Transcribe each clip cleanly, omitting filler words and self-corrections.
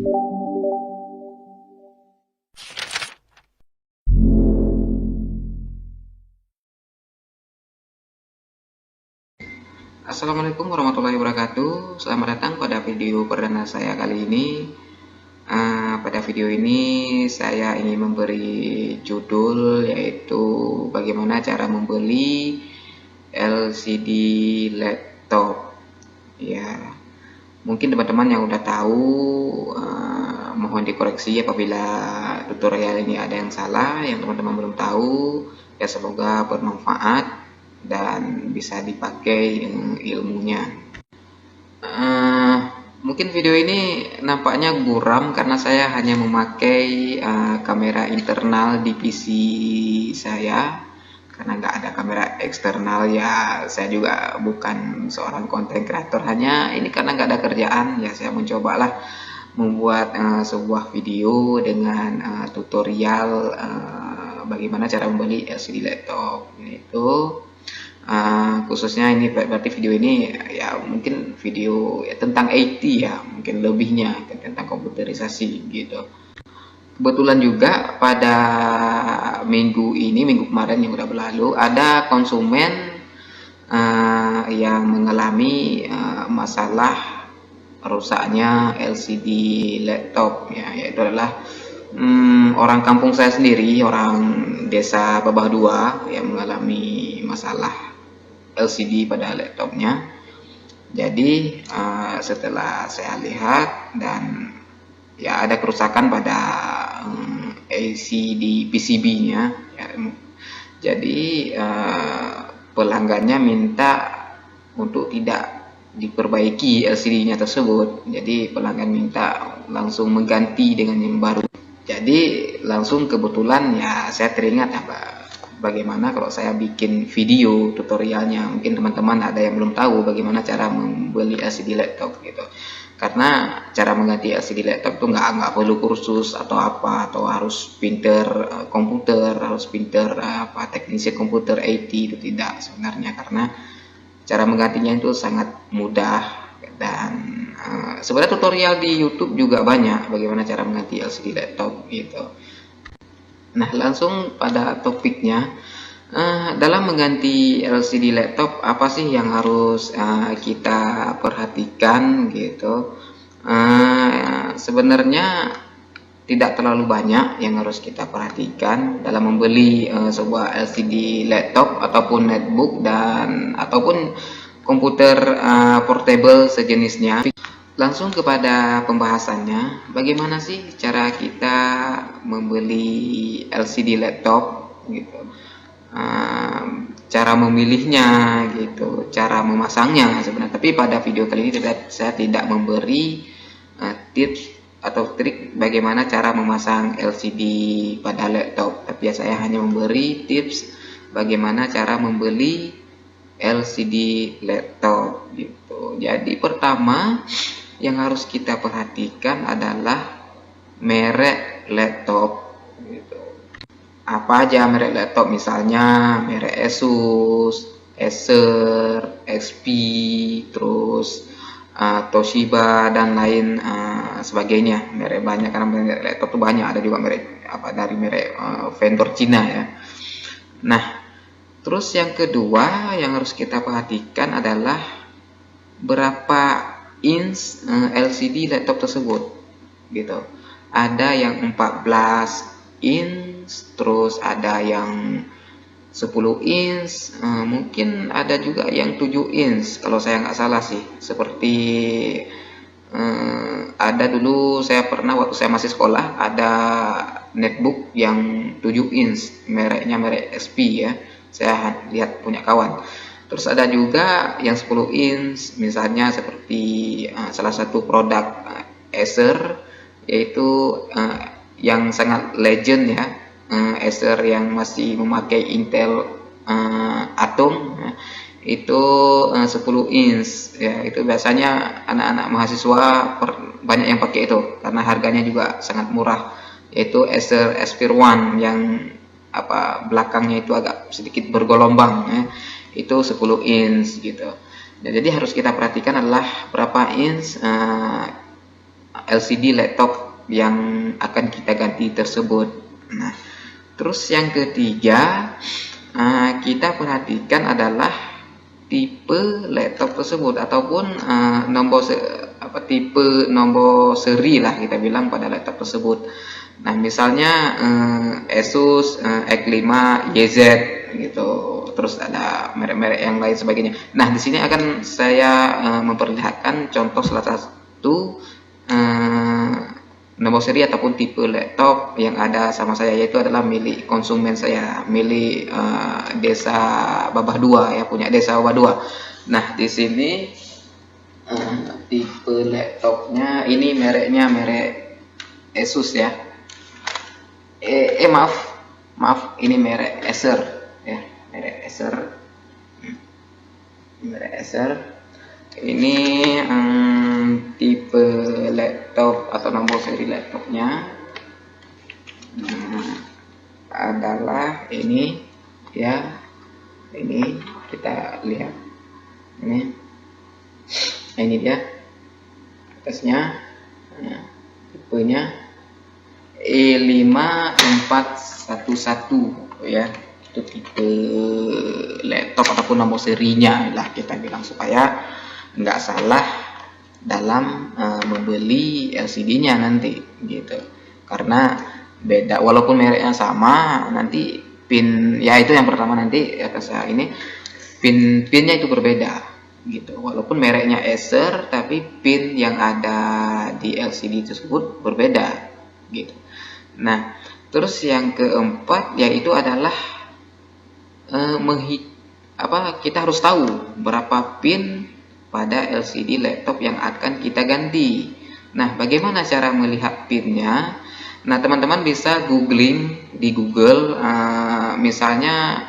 Assalamualaikum warahmatullahi wabarakatuh. Selamat datang pada video perdana saya kali ini. Pada video ini saya ingin memberi judul yaitu bagaimana cara membeli LCD laptop. Ya, mungkin teman-teman yang udah tahu, mohon dikoreksi apabila tutorial ini ada yang salah, yang teman-teman belum tahu. Ya, semoga bermanfaat dan bisa dipakai ilmunya. Mungkin video ini nampaknya buram karena saya hanya memakai kamera internal di PC saya, karena nggak ada kamera eksternal. Ya, saya juga bukan seorang konten kreator, hanya ini karena nggak ada kerjaan ya saya mencobalah membuat sebuah video dengan tutorial bagaimana cara membeli LCD laptop. Itu khususnya ini berarti video ini ya mungkin video ya, tentang IT ya, mungkin lebihnya tentang komputerisasi gitu. Kebetulan juga pada minggu kemarin yang udah berlalu, ada konsumen yang mengalami masalah rusaknya LCD laptop ya, yaitu adalah orang kampung saya sendiri, orang desa Babah Dua yang mengalami masalah LCD pada laptopnya. Jadi setelah saya lihat dan ya ada kerusakan pada LCD PCB-nya ya, jadi pelanggannya minta untuk tidak diperbaiki LCD-nya tersebut. Jadi pelanggan minta langsung mengganti dengan yang baru. Jadi langsung kebetulan ya saya teringat bagaimana kalau saya bikin video tutorialnya. Mungkin teman-teman ada yang belum tahu bagaimana cara membeli LCD laptop gitu. Karena cara mengganti LCD laptop itu nggak perlu kursus atau apa, atau harus pinter komputer, harus pinter teknisi komputer IT, itu tidak sebenarnya, karena cara menggantinya itu sangat mudah. Dan sebenarnya tutorial di YouTube juga banyak bagaimana cara mengganti LCD laptop gitu. Nah, langsung pada topiknya, dalam mengganti LCD laptop apa sih yang harus kita perhatikan gitu. Sebenarnya tidak terlalu banyak yang harus kita perhatikan dalam membeli sebuah LCD laptop ataupun netbook ataupun komputer portable sejenisnya. Langsung kepada pembahasannya, bagaimana sih cara kita membeli LCD laptop gitu, cara memilihnya gitu, cara memasangnya sebenarnya. Tapi pada video kali ini saya tidak memberi tips atau trik bagaimana cara memasang LCD pada laptop, tapi saya hanya memberi tips bagaimana cara membeli LCD laptop gitu. Jadi pertama yang harus kita perhatikan adalah merek laptop gitu. Apa aja merek laptop, misalnya merek Asus, Acer, HP, terus Toshiba dan lain sebagainya. Merek banyak, karena merek laptop itu banyak, ada juga merek dari merek vendor Cina ya. Nah, terus yang kedua yang harus kita perhatikan adalah berapa inch LCD laptop tersebut gitu. Ada yang 14 inch, terus ada yang 10 inch, mungkin ada juga yang 7 inch kalau saya nggak salah sih. Seperti ada dulu saya pernah waktu saya masih sekolah, ada netbook yang 7 inch, mereknya merek SP ya, saya lihat punya kawan. Terus ada juga yang 10 inch, misalnya seperti salah satu produk Acer, yaitu yang sangat legend ya, Acer yang masih memakai Intel Atom, itu 10 inch ya. Itu biasanya anak-anak mahasiswa banyak yang pakai itu karena harganya juga sangat murah, yaitu Acer Aspire One yang belakangnya itu agak sedikit bergelombang ya. Itu 10 inch gitu. Nah, jadi harus kita perhatikan adalah berapa inch LCD laptop yang akan kita ganti tersebut. Nah, terus yang ketiga, kita perhatikan adalah tipe laptop tersebut ataupun tipe nomor seri lah kita bilang pada laptop tersebut. Nah, misalnya Asus X5 YZ gitu. Terus ada merek-merek yang lain sebagainya. Nah, di sini akan saya memperlihatkan contoh salah satu nomor seri ataupun tipe laptop yang ada sama saya, yaitu adalah milik konsumen saya, milik Desa Babah 2 ya, punya Desa Babah 2. Nah, di sini tipe laptopnya ini mereknya merek Asus ya. Maaf, ini merek Acer ya, merek Acer. Ini tipe laptop atau nomor seri laptopnya adalah ini ya. Ini kita lihat, ini dia atasnya, tipenya E5411 ya. Itu tipe laptop ataupun nomor serinya lah kita bilang, supaya nggak salah dalam membeli LCD-nya nanti gitu. Karena beda, walaupun mereknya sama, nanti pin ya itu yang pertama, nanti atas ini pinnya itu berbeda gitu. Walaupun mereknya Acer, tapi pin yang ada di LCD tersebut berbeda gitu. Nah, terus yang keempat yaitu adalah kita harus tahu berapa pin pada LCD laptop yang akan kita ganti. Nah, bagaimana cara melihat pinnya? Nah, teman-teman bisa googling di Google, misalnya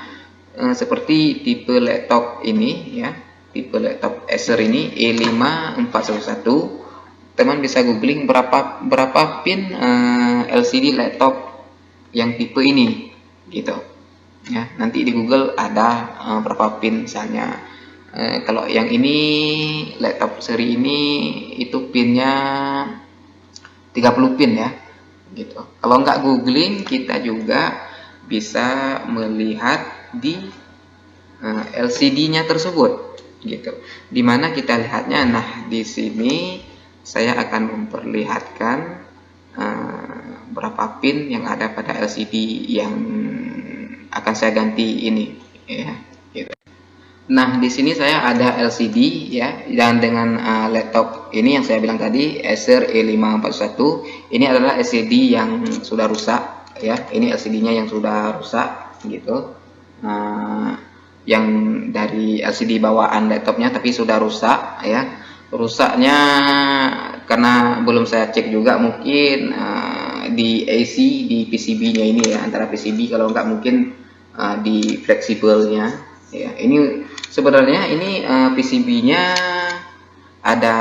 seperti tipe laptop ini ya, tipe laptop Acer ini E5411. Teman bisa googling berapa pin LCD laptop yang tipe ini gitu ya. Nanti di Google ada berapa pin misalnya. Kalau yang ini laptop seri ini itu pinnya 30 pin ya gitu. Kalau nggak googling, kita juga bisa melihat di LCD-nya tersebut gitu. Dimana kita lihatnya? Nah, di sini saya akan memperlihatkan berapa pin yang ada pada LCD yang akan saya ganti ini ya gitu. Nah, di sini saya ada LCD ya, dan dengan laptop ini yang saya bilang tadi Acer E5411, ini adalah LCD yang sudah rusak ya. Ini LCD-nya yang sudah rusak gitu. Yang dari LCD bawaan laptopnya tapi sudah rusak ya. Rusaknya karena belum saya cek juga, mungkin di AC di PCB-nya ini ya, antara PCB, kalau nggak mungkin di fleksibelnya ya. Ini sebenarnya ini PCB-nya ada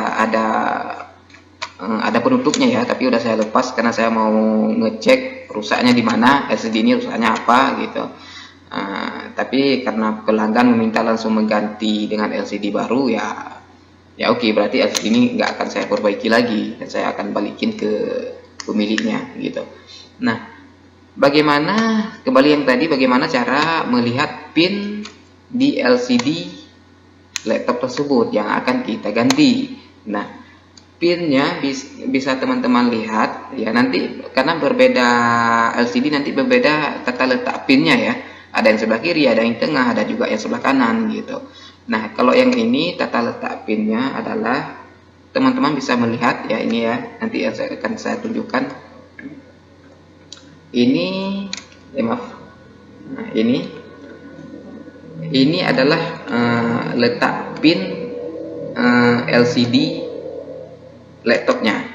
penutupnya ya, tapi udah saya lepas karena saya mau ngecek rusaknya di mana, LCD ini rusaknya apa gitu. Tapi karena pelanggan meminta langsung mengganti dengan LCD baru ya oke, berarti LCD ini nggak akan saya perbaiki lagi dan saya akan balikin ke pemiliknya gitu. Nah, kembali yang tadi, bagaimana cara melihat pin di LCD laptop tersebut yang akan kita ganti? Nah, pinnya bisa teman-teman lihat ya, nanti karena berbeda LCD nanti berbeda tata letak pinnya ya. Ada yang sebelah kiri, ada yang tengah, ada juga yang sebelah kanan gitu. Nah, kalau yang ini tata letak pinnya adalah teman-teman bisa melihat ya, ini ya, nanti akan saya tunjukkan. Ini maaf. Nah, ini adalah letak pin LCD laptopnya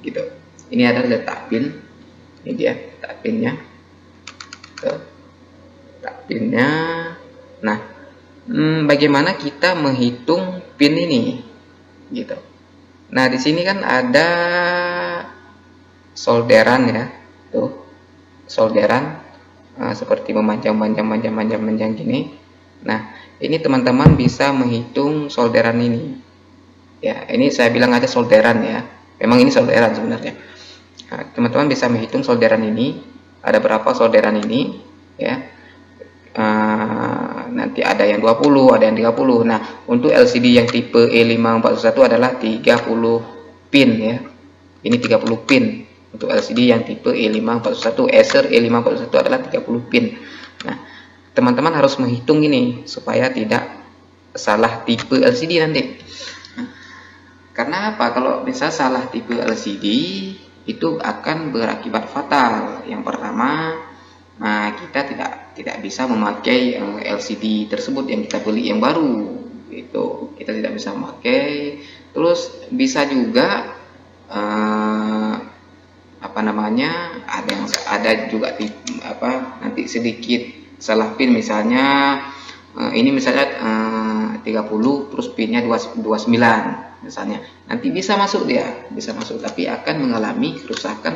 gitu. Ini adalah letak pin. Ini dia letak pinnya. Nah, bagaimana kita menghitung pin ini gitu. Nah, di sini kan ada solderan ya, tuh solderan seperti memanjang gini. Nah, ini teman-teman bisa menghitung solderan ini ya. Ini saya bilang ada solderan ya. Memang ini solderan sebenarnya. Nah, teman-teman bisa menghitung solderan ini, ada berapa solderan ini ya. Nanti ada yang 20, ada yang 30. Nah, untuk LCD yang tipe E5411 adalah 30 pin ya. Ini 30 pin untuk LCD yang tipe E5411. Acer E5411 adalah 30 pin. Nah, teman-teman harus menghitung ini supaya tidak salah tipe LCD nanti. Nah, karena apa? Kalau misal salah tipe LCD itu akan berakibat fatal. Yang pertama, kita tidak bisa memakai LCD tersebut yang kita beli yang baru. Itu kita tidak bisa memakai. Terus bisa juga ada juga nanti sedikit salah pin, misalnya ini misalnya 30 terus pinnya 29 misalnya, nanti bisa masuk tapi akan mengalami kerusakan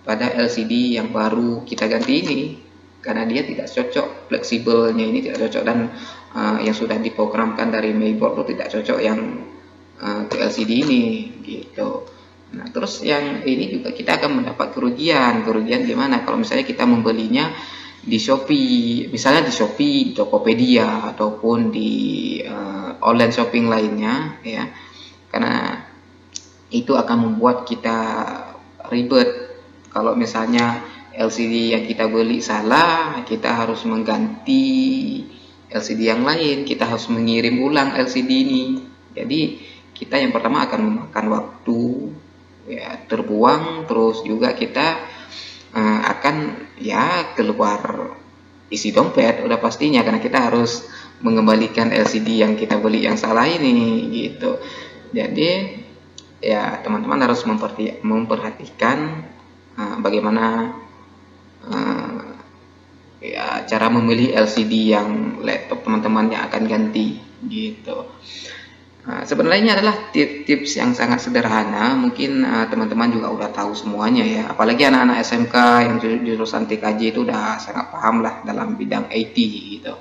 pada LCD yang baru kita ganti ini, karena dia tidak cocok, fleksibelnya ini tidak cocok, dan yang sudah diprogramkan dari mainboard itu tidak cocok yang ke LCD ini gitu. Nah, terus yang ini juga kita akan mendapat kerugian gimana kalau misalnya kita membelinya di Shopee, misalnya di Shopee, di Tokopedia ataupun di online shopping lainnya ya, karena itu akan membuat kita ribet. Kalau misalnya LCD yang kita beli salah, kita harus mengganti LCD yang lain, kita harus mengirim ulang LCD ini. Jadi kita yang pertama akan memakan waktu ya, terbuang, terus juga kita akan ya keluar isi dompet udah pastinya, karena kita harus mengembalikan LCD yang kita beli yang salah ini gitu. Jadi ya teman-teman harus memperhatikan bagaimana ya cara memilih LCD yang laptop teman-teman yang akan ganti gitu. Sebenarnya ini adalah tips yang sangat sederhana, mungkin teman-teman juga udah tahu semuanya ya, apalagi anak-anak SMK yang jurusan TKJ itu udah sangat paham lah dalam bidang IT gitu.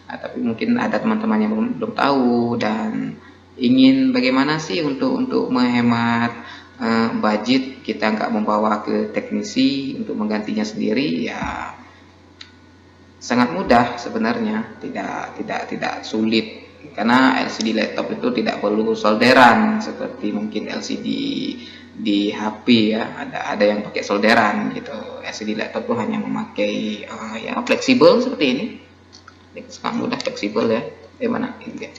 Tapi mungkin ada teman-teman yang belum tahu dan ingin bagaimana sih untuk menghemat budget, kita nggak membawa ke teknisi untuk menggantinya sendiri, ya sangat mudah sebenarnya, tidak sulit. Karena LCD laptop itu tidak perlu solderan seperti mungkin LCD di HP ya, ada yang pakai solderan gitu. LCD laptop itu hanya memakai ya fleksibel seperti ini sangat mudah, fleksibel ya. Mana ini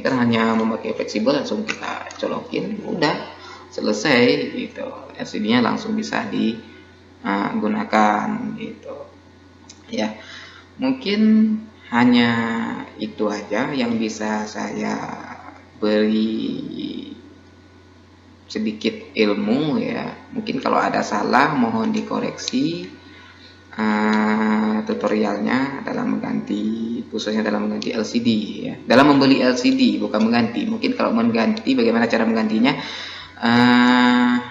kan hanya memakai fleksibel, langsung kita colokin, udah selesai gitu, LCD-nya langsung bisa digunakan gitu ya. Mungkin hanya itu aja yang bisa saya beri sedikit ilmu ya. Mungkin kalau ada salah mohon dikoreksi tutorialnya dalam mengganti, khususnya dalam mengganti LCD ya. Dalam membeli LCD bukan mengganti. Mungkin kalau mengganti bagaimana cara menggantinya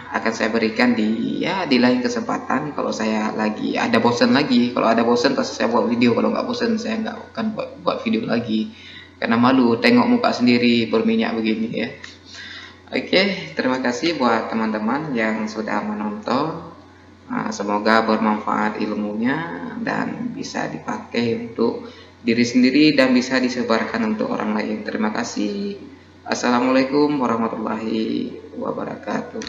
akan saya berikan di lain kesempatan. Kalau saya lagi ada bosan lagi, kalau ada bosan pasti saya buat video, kalau nggak bosan saya nggak akan buat video lagi, karena malu tengok muka sendiri berminyak begini ya. Oke, terima kasih buat teman-teman yang sudah menonton. Semoga bermanfaat ilmunya dan bisa dipakai untuk diri sendiri dan bisa disebarkan untuk orang lain. Terima kasih. Assalamualaikum warahmatullahi wabarakatuh.